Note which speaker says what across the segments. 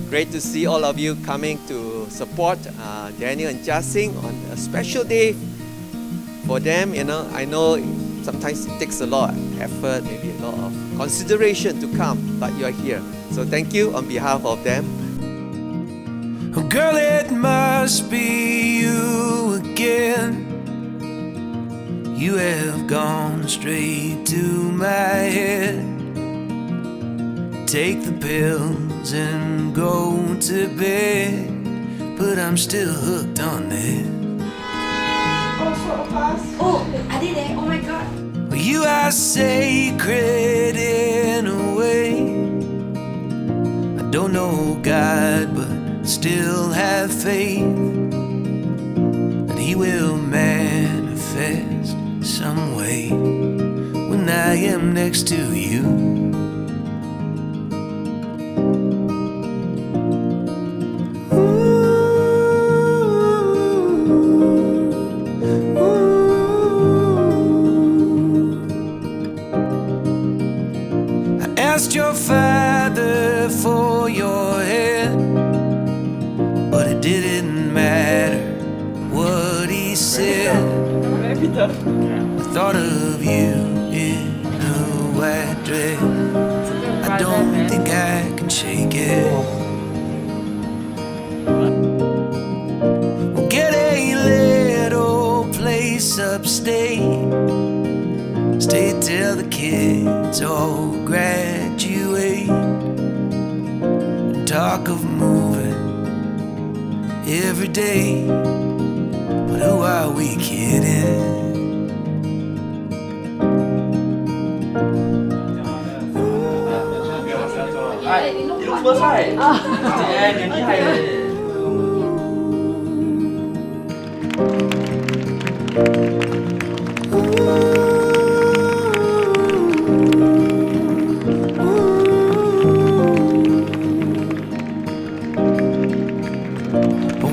Speaker 1: Great to see all of you coming to support Daniel and Jia Xin on a special day for them. I know sometimes it takes a lot of effort, maybe a lot of consideration to come, but you are here. So thank you on behalf of them.
Speaker 2: Oh girl, it must be you again. You have gone straight to my head. Take the pills and go to bed, but I'm still hooked on this.
Speaker 3: Oh, are they there? Oh my God.
Speaker 2: Well, you are sacred in a way. I don't know God, but still have faith that He will manifest some way when I am next to you. Asked your father for your hand, but it didn't matter what he said. I thought of you in a white dress. I don't think I can shake it. We'll get a little place upstate. Stay till the kids all graduate. And talk of moving every day, but who are we kidding?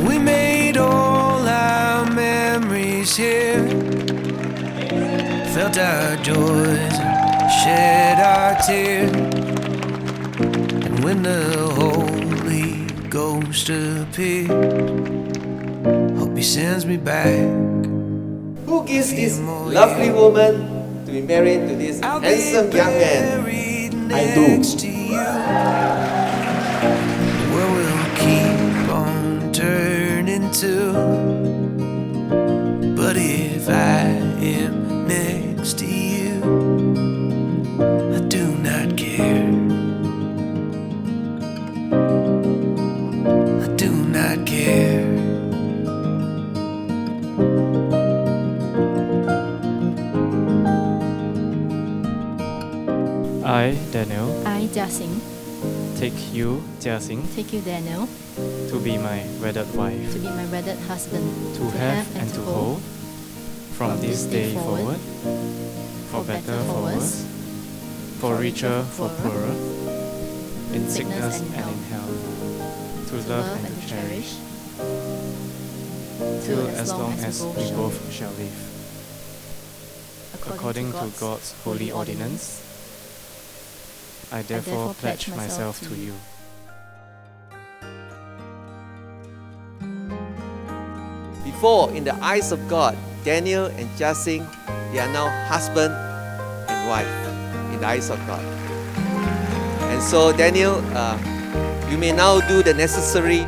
Speaker 2: We made all our memories here, felt our joys and shed our tears. And when the Holy Ghost appears, hope He sends me back.
Speaker 1: Who gives this lovely woman to be married to this handsome young man? I do.
Speaker 2: Next to you, where we'll keep on turning to. But if I am next to you, I do not care. I do not care.
Speaker 4: I, Daniel,
Speaker 3: I, Jia Xin,
Speaker 4: take you, Jia Xin,
Speaker 3: take you, Daniel,
Speaker 4: to be my wedded wife,
Speaker 3: to be my wedded husband,
Speaker 4: to have and to hold, from this day forward, for better, for worse, for richer, for poorer, in sickness and in health, to love and to cherish, till as long as we both shall live. According to God's holy ordinance, I therefore pledge myself to you.
Speaker 1: Before, in the eyes of God, Daniel and Jia Xin, they are now husband and wife in the eyes of God. And so, Daniel, you may now do the necessary